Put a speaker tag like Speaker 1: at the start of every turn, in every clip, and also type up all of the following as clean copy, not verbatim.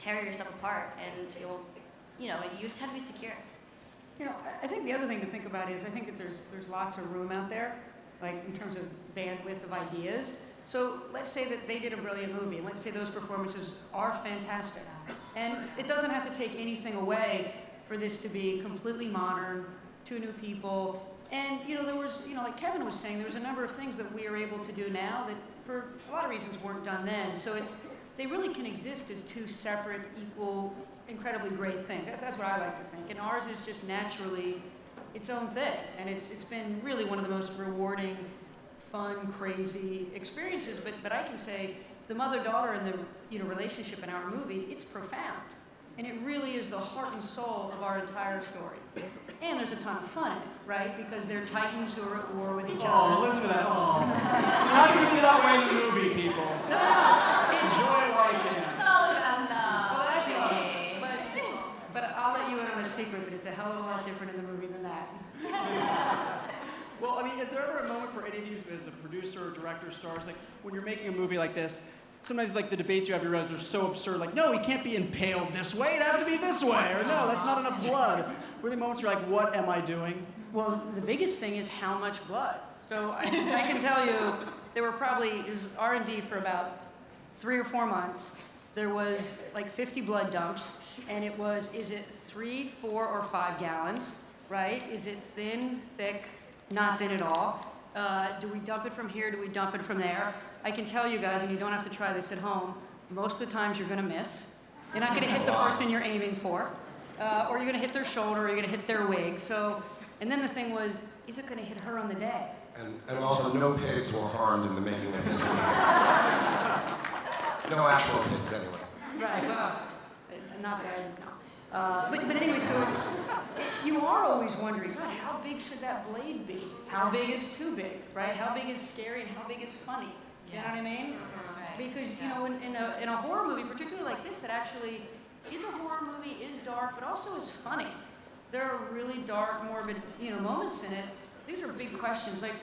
Speaker 1: tear yourself apart, and you just have to be secure.
Speaker 2: I think the other thing to think about is I think that there's lots of room out there, like in terms of bandwidth of ideas. So let's say that they did a brilliant movie, and let's say those performances are fantastic. And it doesn't have to take anything away for this to be completely modern, two new people. And, there was, like Kevin was saying, there was a number of things that we are able to do now that for a lot of reasons weren't done then. So they really can exist as two separate, equal, incredibly great things. That's what I like to think. And ours is just naturally its own thing. And it's been really one of the most rewarding, fun, crazy experiences. But I can say the mother-daughter and the relationship in our movie, it's profound. And it really is the heart and soul of our entire story. And there's a ton of fun in it, right? Because they're titans who are at war with each other.
Speaker 3: Oh, listen to that. Oh. You're not going to be that way in the movie, people.
Speaker 2: No,
Speaker 3: enjoy it while you can.
Speaker 2: Well, actually, but I'll let you in on a secret, but it's a hell of a lot different in the movie than that.
Speaker 3: Well, is there ever a moment for any of you as a producer or director, stars, like when you're making a movie like this, sometimes like the debates you have, you realize they're so absurd, like, no, he can't be impaled this way, it has to be this way, or no, that's not enough blood. Were there moments you're like, what am I doing?
Speaker 2: Well, the biggest thing is how much blood. So I can tell you, there were it was R&D for about 3 or 4 months. There was like 50 blood dumps, and it was, is it 3, 4, or 5 gallons, right? Is it thin, thick, not thin at all? Do we dump it from here? Do we dump it from there? I can tell you guys, and you don't have to try this at home, most of the times you're going to miss. You're not going to hit the person you're aiming for, or you're going to hit their shoulder, or you're going to hit their wig. And then the thing was, is it going to hit her on the day?
Speaker 4: And also, no pigs were harmed in the making of this movie. No actual pigs, anyway.
Speaker 2: Right, well, not that no. But anyway, so you are always wondering, God, how big should that blade be? How big is too big, right? How big is scary and how big is funny? You know what I mean?
Speaker 1: Right.
Speaker 2: Because, in a horror movie, particularly like this, that actually is a horror movie, is dark, but also is funny. There are really dark, morbid, moments in it. These are big questions. Like,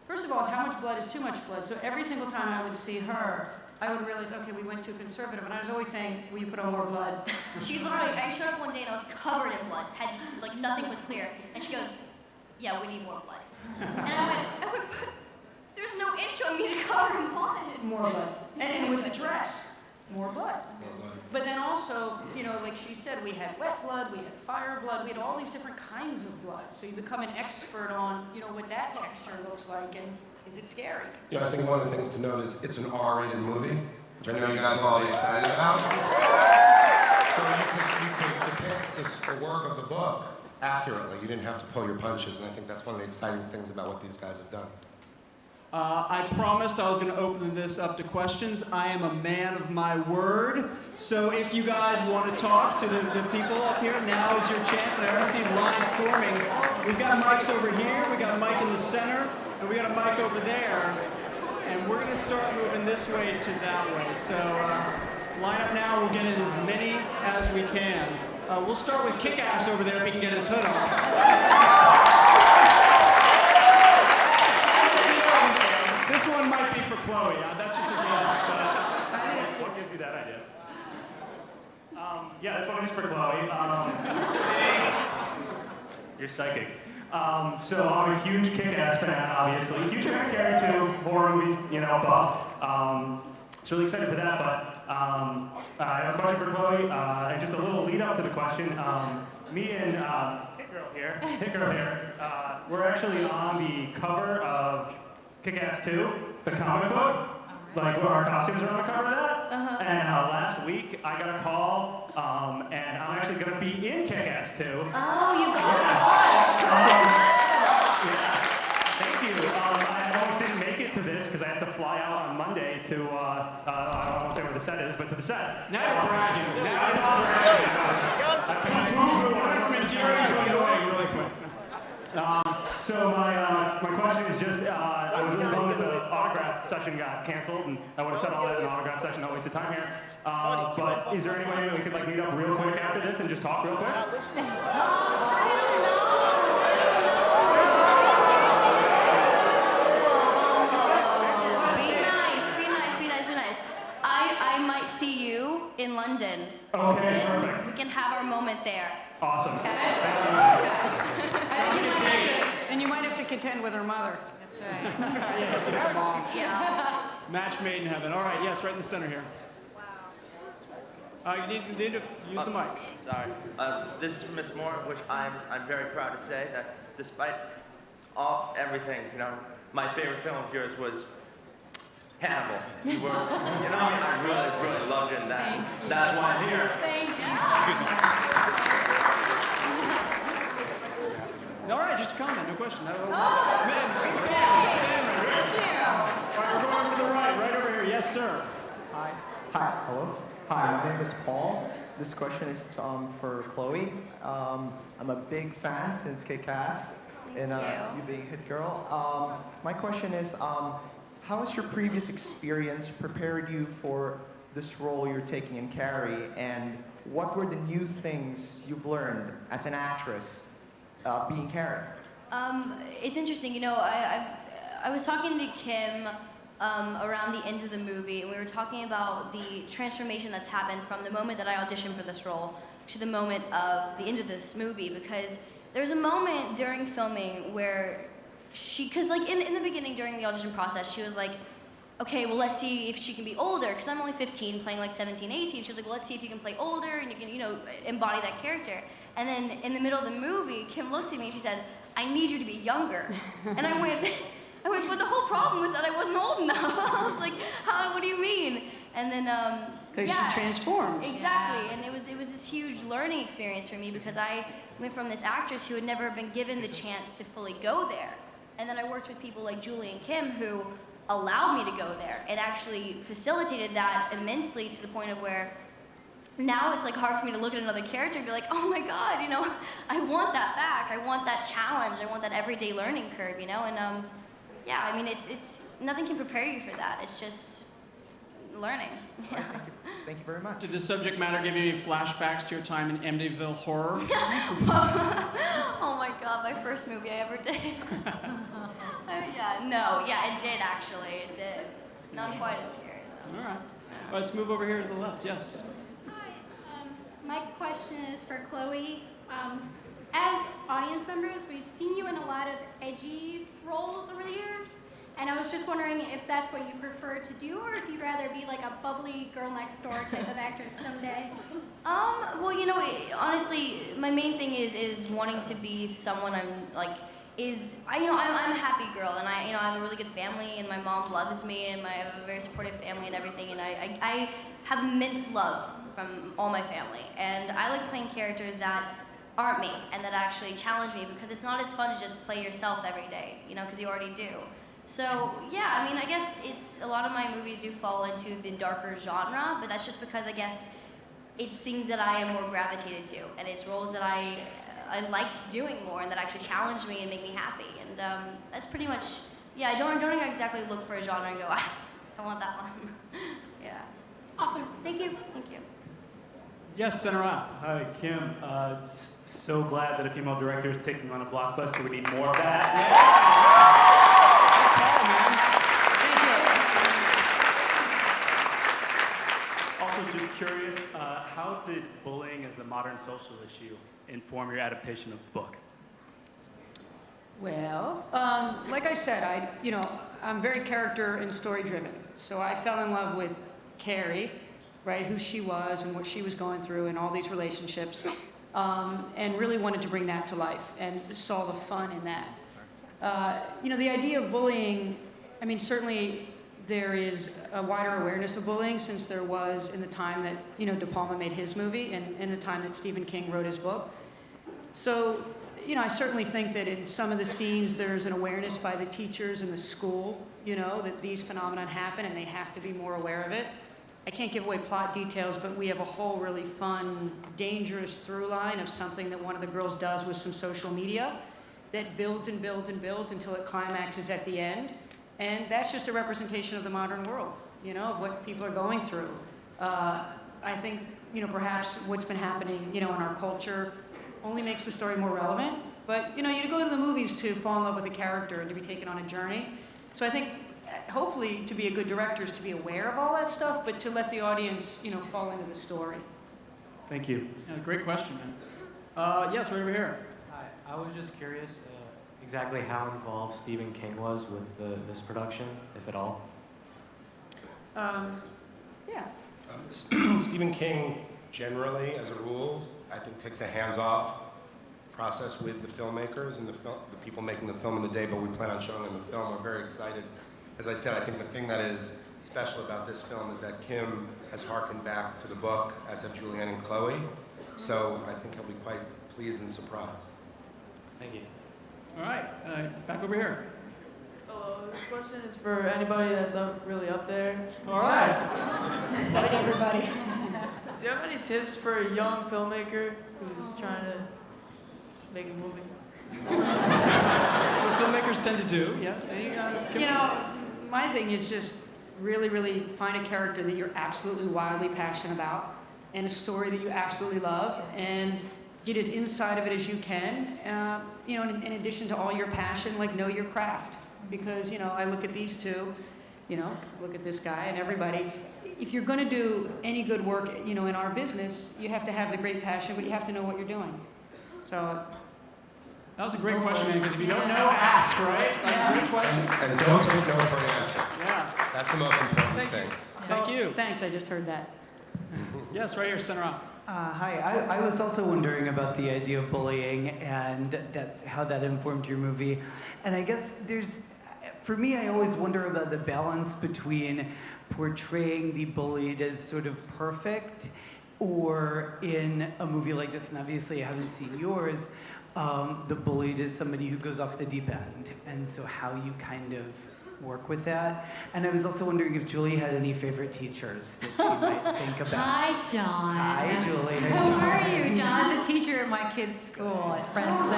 Speaker 2: first of all, how much blood is too much blood? So every single time I would see her, I would realize, okay, we went too conservative, and I was always saying, will you put on more blood?
Speaker 1: She literally, I showed up one day and I was covered in blood, nothing was clear, and she goes, yeah, we need more blood. And I went, there's no inch on me to cover in blood.
Speaker 2: More blood. And with the dress, more blood. But then also, like she said, we had wet blood, we had fire blood, we had all these different kinds of blood. So you become an expert on, what that texture looks like, and is it scary?
Speaker 4: I think one of the things to note is it's an R-rated movie, which I know you guys are all excited about. So you could depict the work of the book accurately. You didn't have to pull your punches, and I think that's one of the exciting things about what these guys have done.
Speaker 3: I promised I was going to open this up to questions. I am a man of my word. So if you guys want to talk to the people up here, now is your chance. And I already see lines forming. We've got mics over here, we got a mic in the center, and we got a mic over there. And we're going to start moving this way to that way. So line up now, we'll get in as many as we can. We'll start with Kick-Ass over there if he can get his hood on. This one might be for Chloe. That's just a guess.
Speaker 5: What gives you that idea? Yeah, this one is for Chloe. You're psychic. So I'm a huge Kick-Ass fan, obviously. Huge fan of Carrie too, horror movie, buff. So really excited for that, but I have a question for Chloe, and just a little lead up to the question. Me and Hit Girl here, we're actually on the cover of Kick-Ass 2, the comic book. Like, our costumes are on the cover of that. And last week, I got a call, and I'm actually going to be in Kick-Ass 2.
Speaker 1: Oh, you got it.
Speaker 5: Yeah. Thank you. I almost didn't make it to this because I have to fly out on Monday to, I won't say where the set is, but to the set.
Speaker 3: Now you're bragging. Now you're bragging. Really quick.
Speaker 5: So my question is just, I was really bummed that the autograph session got canceled, and I would have said all that in the autograph session, not wasted time here. But is there any way we could meet up real quick after this and just talk real quick?
Speaker 1: Be nice. I might see you in London
Speaker 5: Okay, perfect.
Speaker 1: We can have our moment there.
Speaker 5: Awesome.
Speaker 2: And you might have to contend with her mother. That's
Speaker 1: Yeah.
Speaker 3: Match made in heaven. All right, yes, right in the center here. You need to use the mic.
Speaker 6: Sorry. This is from Miss Moore, which I'm very proud to say that despite everything, my favorite film of yours was Hannibal. You were, I really loved it, and that's why I'm here.
Speaker 2: Thank you.
Speaker 3: All right, just a comment, no question. All right, we're going over to the right over here. Yes, sir.
Speaker 7: Hi. Hello. Hi, my name is Paul. This question is for Chloe. I'm a big fan since Kick-Ass and you being Hit Girl. My question is, how has your previous experience prepared you for this role you're taking in Carrie, and what were the new things you've learned as an actress being Carrie?
Speaker 1: It's interesting, I was talking to Kim around the end of the movie, and we were talking about the transformation that's happened from the moment that I auditioned for this role to the moment of the end of this movie, because there's a moment during filming where because like in the beginning during the audition process, she was like, okay, well, let's see if she can be older, because I'm only 15 playing like 17, 18. She was like, well, let's see if you can play older and you can, embody that character. And then in the middle of the movie, Kim looked at me and she said, I need you to be younger. And I went, but the whole problem was that I wasn't old enough. I was like, what do you mean? And then,
Speaker 2: Because she transformed.
Speaker 1: Exactly, and it was this huge learning experience for me, because I went from this actress who had never been given the chance to fully go there. And then I worked with people like Julie and Kim who allowed me to go there. It actually facilitated that immensely to the point of where now it's like hard for me to look at another character and be like, oh my God, I want that back. I want that challenge. I want that everyday learning curve, And yeah, I mean, it's nothing can prepare you for that. It's just learning. Yeah.
Speaker 7: Thank you very much.
Speaker 3: Did the subject matter give you any flashbacks to your time in Amityville Horror?
Speaker 1: Oh my God, my first movie I ever did. It did actually. It did. Not quite as scary though.
Speaker 3: All right. Let's move over here to the left. Yes.
Speaker 8: Hi. My question is for Chloe. As audience members, we've seen you in a lot of edgy roles over the years, and I was just wondering if that's what you prefer to do, or if you'd rather be like a bubbly girl next door type of actress someday.
Speaker 1: Well, honestly, my main thing is wanting to be someone I'm a happy girl, and I have a really good family, and my mom loves me, and I have a very supportive family and everything, and I have immense love from all my family, and I like playing characters that aren't me and that actually challenge me, because it's not as fun to just play yourself every day, because you already do. So yeah, I mean, I guess a lot of my movies do fall into the darker genre, but that's just because I guess it's things that I am more gravitated to, and it's roles that I like doing more and that actually challenge me and make me happy. And that's pretty much, I don't exactly look for a genre and go, I want that one. Yeah.
Speaker 8: Awesome. Thank you.
Speaker 1: Thank you.
Speaker 3: Yes, center aisle.
Speaker 5: Hi, Kim. So glad that a female director is taking on a blockbuster. We need more of that. Also, just curious, how did bullying as a modern social issue inform your adaptation of the book?
Speaker 2: Well, like I said, I'm very character and story driven. So I fell in love with Carrie, right, who she was and what she was going through and all these relationships, and really wanted to bring that to life and saw the fun in that. The idea of bullying, I mean, certainly there is a wider awareness of bullying since there was in the time that, De Palma made his movie and in the time that Stephen King wrote his book. So, I certainly think that in some of the scenes there's an awareness by the teachers in the school, that these phenomena happen and they have to be more aware of it. I can't give away plot details, but we have a whole really fun, dangerous through line of something that one of the girls does with some social media that builds and builds and builds until it climaxes at the end. And that's just a representation of the modern world, of what people are going through. I think, perhaps what's been happening, in our culture only makes the story more relevant. But, you go to the movies to fall in love with a character and to be taken on a journey. So I think, hopefully, to be a good director is to be aware of all that stuff, but to let the audience, fall into the story.
Speaker 3: Thank you. Great question, man. Yes, right over here.
Speaker 9: Hi, I was just curious exactly how involved Stephen King was with this production, if at all.
Speaker 2: Yeah.
Speaker 4: Stephen King, generally, as a rule, I think takes a hands-off process with the filmmakers and the people making the film in the day, but we plan on showing them the film. We're very excited. As I said, I think the thing that is special about this film is that Kim has harkened back to the book, as have Julianne and Chloe. So I think he'll be quite pleased and surprised.
Speaker 9: Thank you.
Speaker 3: All right, back over here.
Speaker 10: This question is for anybody that's really up there.
Speaker 3: All right.
Speaker 2: That's everybody.
Speaker 10: Do you have any tips for a young filmmaker who's trying to make a movie?
Speaker 3: That's what filmmakers tend to do, yeah.
Speaker 2: You know, my thing is just really, really find a character that you're absolutely wildly passionate about and a story that you absolutely love and get as inside of it as you can. You know, in addition to all your passion, like know your craft. Because, you know, I look at these two, you know, look at this guy and everybody. If you're going to do any good work, you know, in our business, you have to have the great passion, but you have to know what you're doing. So
Speaker 3: that was a great question, man, because if you don't know, ask, right? Like, great question.
Speaker 4: And don't take no for an answer.
Speaker 3: Yeah.
Speaker 4: That's the most important thing.
Speaker 3: Thank you.
Speaker 2: Thanks, I just heard that.
Speaker 3: Yes, right here, center up.
Speaker 11: Hi, I was also wondering about the idea of bullying and that's how that informed your movie. And I guess for me, I always wonder about the balance between portraying the bullied as sort of perfect, or in a movie like this, and obviously I haven't seen yours, the bullied is somebody who goes off the deep end. And so how you kind of work with that. And I was also wondering if Julie had any favorite teachers that she might think about.
Speaker 12: Hi, John.
Speaker 11: Hi, Julie.
Speaker 12: How are you? John's a teacher at my kids' school at Friends.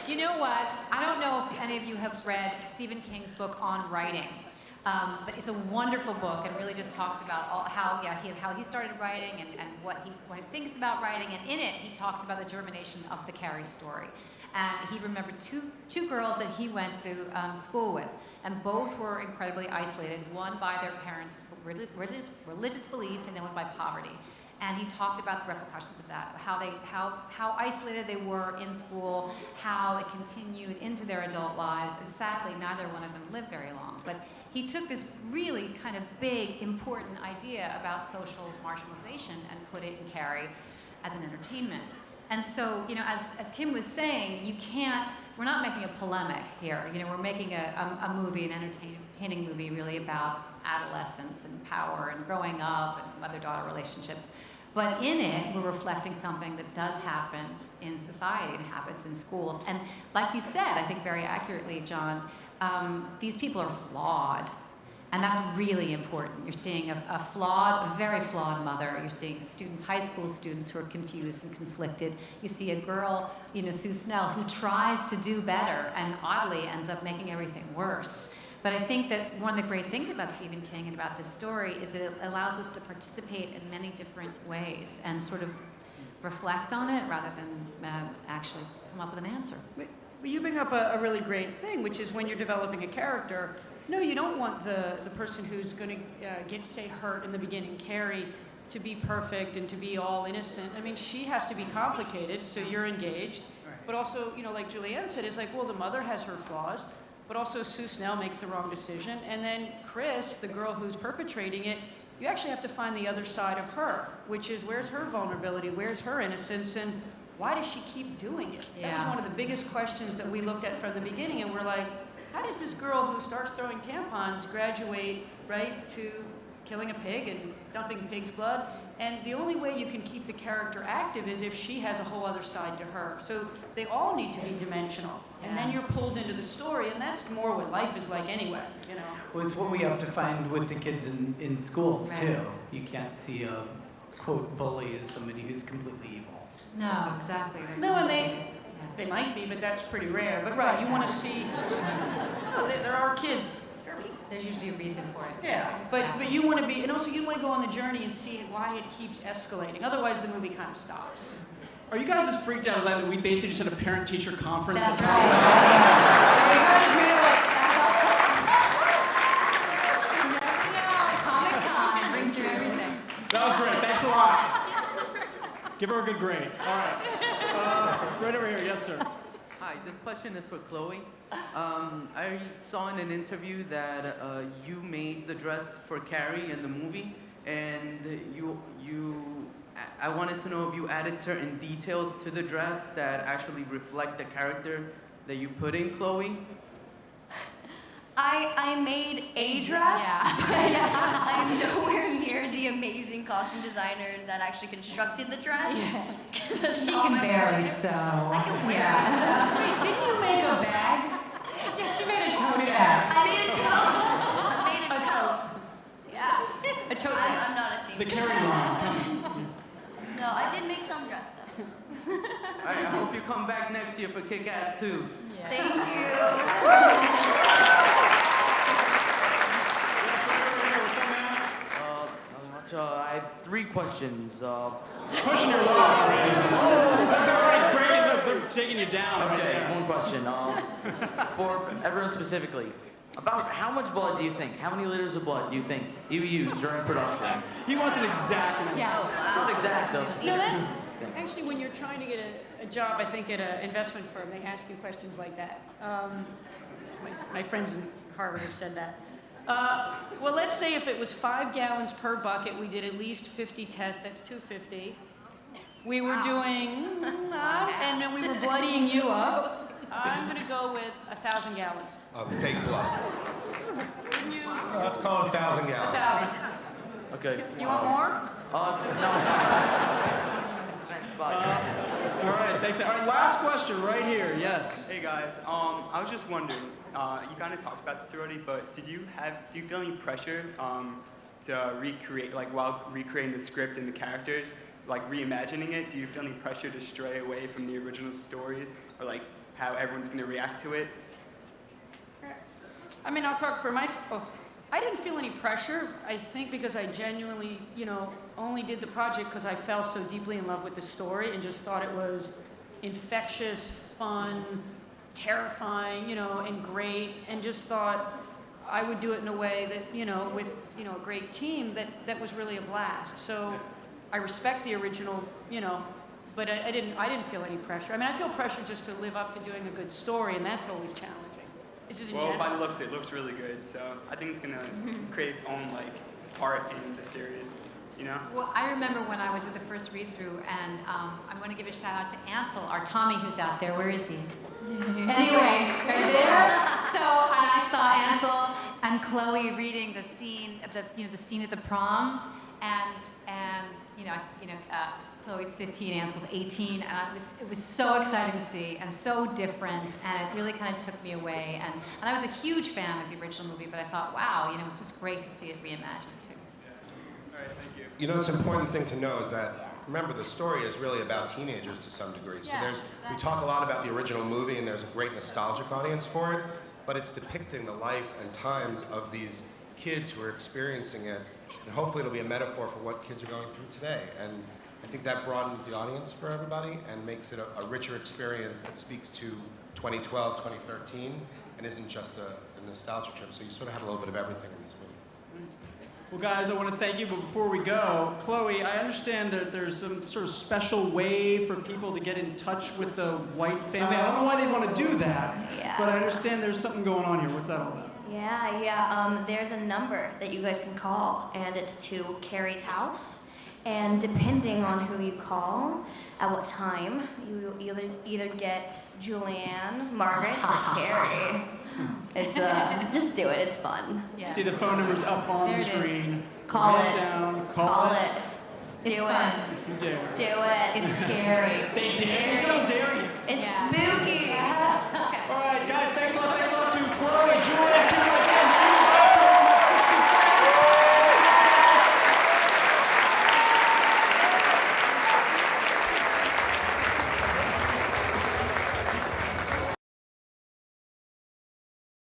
Speaker 12: Do you know what? I don't know if any of you have read Stephen King's book on writing. But it's a wonderful book and really just talks about how he started writing and what he thinks about writing. And in it, he talks about the germination of the Carrie story. And he remembered two girls that he went to school with. And both were incredibly isolated, one by their parents' religious beliefs and then one by poverty. And he talked about the repercussions of that, how isolated they were in school, how it continued into their adult lives. And sadly, neither one of them lived very long. But he took this really kind of big, important idea about social marginalization and put it in Carrie as an entertainment. And so, you know, as Kim was saying, we're not making a polemic here. You know, we're making a movie, an entertaining movie really about adolescence and power and growing up and mother-daughter relationships. But in it, we're reflecting something that does happen in society and happens in schools. And like you said, I think very accurately, John, these people are flawed. And that's really important. You're seeing a very flawed mother. You're seeing students, high school students who are confused and conflicted. You see a girl, you know, Sue Snell, who tries to do better and oddly ends up making everything worse. But I think that one of the great things about Stephen King and about this story is that it allows us to participate in many different ways and sort of reflect on it rather than actually come up with an answer.
Speaker 2: But you bring up a really great thing, which is when you're developing a character, no, you don't want the person who's going to get, say, hurt in the beginning, Carrie, to be perfect and to be all innocent. I mean, she has to be complicated, so you're engaged. Right. But also, you know, like Julianne said, it's like, well, the mother has her flaws, but also Sue Snell makes the wrong decision. And then Chris, the girl who's perpetrating it, you actually have to find the other side of her, which is where's her vulnerability, where's her innocence, and why does she keep doing it?
Speaker 12: Yeah.
Speaker 2: That was one of the biggest questions that we looked at from the beginning, and we're like, how does this girl who starts throwing tampons graduate, right, to killing a pig and dumping pig's blood? And the only way you can keep the character active is if she has a whole other side to her. So they all need to be dimensional. And then you're pulled into the story, and that's more what life is like anyway, you know.
Speaker 11: Well, it's what we have to find with the kids in schools,
Speaker 12: Right.
Speaker 11: too. You can't see a, quote, bully as somebody who's completely evil.
Speaker 12: No, exactly.
Speaker 2: No, and they might be, but that's pretty rare. But right, you want to see, no, there are kids.
Speaker 12: There's usually a reason for it.
Speaker 2: Yeah, but you want to be, and also you want to go on the journey and see why it keeps escalating. Otherwise, the movie kind of stops.
Speaker 3: Are you guys as freaked out as I am? We basically just had a parent-teacher conference.
Speaker 12: That's
Speaker 3: It
Speaker 12: right.
Speaker 3: reminds me of, like, Give her a good grade. All right. Right over here. Yes, sir.
Speaker 10: Hi, this question is for Chloe. I saw in an interview that you made the dress for Carrie in the movie, and I wanted to know if you added certain details to the dress that actually reflect the character that you put in Chloe.
Speaker 1: I made a dress, but I'm nowhere near the amazing costume designers that actually constructed the dress.
Speaker 12: She can barely sew.
Speaker 1: I can wear
Speaker 12: Wait, didn't you make a bag? Yes, she made a tote bag.
Speaker 1: I made a tote. I made a tote. Yeah.
Speaker 12: A tote
Speaker 1: I'm not a
Speaker 3: The
Speaker 1: seamstress.
Speaker 3: Carrie line.
Speaker 1: No, I did make some dress though.
Speaker 10: All right, I hope you come back next year for Kick-Ass 2.
Speaker 1: Thank you.
Speaker 10: I have 3 questions.
Speaker 3: Pushing your luck already. They're taking you down. Right
Speaker 10: Okay,
Speaker 3: there.
Speaker 10: one question. For everyone specifically, about how much blood do you think, how many liters of blood do you think you used during production?
Speaker 3: He wants an exact number.
Speaker 10: Not exact though.
Speaker 2: No, that's actually when you're trying to get a job, I think, at an investment firm, they ask you questions like that. My friends in Harvard have said that. Well, let's say if it was 5 gallons per bucket, we did at least 50 tests, that's 250. We were doing, and then we were bloodying you up. I'm gonna go with 1,000 gallons.
Speaker 4: Of fake blood. Let's call it 1,000 gallons.
Speaker 2: 1,000.
Speaker 10: Okay.
Speaker 2: You want more?
Speaker 10: No.
Speaker 3: All right, thanks. All right, last question right here. Yes.
Speaker 13: Hey guys, I was just wondering. You kind of talked about this already, but do you feel any pressure to recreate, like while recreating the script and the characters, like reimagining it? Do you feel any pressure to stray away from the original stories, or like how everyone's going to react to it?
Speaker 2: I mean, I'll talk for myself. I didn't feel any pressure, I think, because I genuinely, only did the project because I fell so deeply in love with the story and just thought it was infectious, fun, terrifying, and great, and just thought I would do it in a way that, with, a great team that was really a blast. So I respect the original, but I didn't feel any pressure. I mean, I feel pressure just to live up to doing a good story, and that's always challenging. It's just in
Speaker 13: Well,
Speaker 2: general.
Speaker 13: by the looks, it looks really good, so I think it's going to create its own like part in the series,
Speaker 12: Well, I remember when I was at the first read-through, and I'm going to give a shout out to Ansel, our Tommy who's out there. Where is he? Anyway, right there. So, and I saw Ansel and Chloe reading the scene of the scene at the prom, and Chloe's 15, Ansel's 18, and it was so exciting to see and so different, and it really kind of took me away. And I was a huge fan of the original movie, but I thought, wow, it's just great to see it reimagined too.
Speaker 13: All right, thank you.
Speaker 4: It's an important thing to know is that, remember, the story is really about teenagers to some degree. So we talk a lot about the original movie, and there's a great nostalgic audience for it, but it's depicting the life and times of these kids who are experiencing it, and hopefully it'll be a metaphor for what kids are going through today. And I think that broadens the audience for everybody and makes it a richer experience that speaks to 2012, 2013, and isn't just a nostalgia trip. So you sort of have a little bit of everything in this movie.
Speaker 3: Well, guys, I want to thank you, but before we go, Chloe, I understand that there's some sort of special way for people to get in touch with the white family. I don't know why they want to do that, but I understand there's something going on here. What's that all about?
Speaker 1: Yeah. There's a number that you guys can call, and it's to Carrie's house. And depending on who you call, at what time, you either get Julianne, Margaret, or Carrie. It's just do it. It's fun.
Speaker 12: Yeah.
Speaker 3: See the phone number's up on the screen.
Speaker 1: Call
Speaker 3: Write
Speaker 1: it.
Speaker 3: down.
Speaker 1: Call it.
Speaker 12: It's
Speaker 1: Do
Speaker 12: fun.
Speaker 3: You dare.
Speaker 1: it. Do it.
Speaker 12: It's scary.
Speaker 3: They dare. They don't dare you.
Speaker 1: It's spooky.
Speaker 3: All right, guys. Thanks a lot. Thanks a lot to Chloe, Julianne,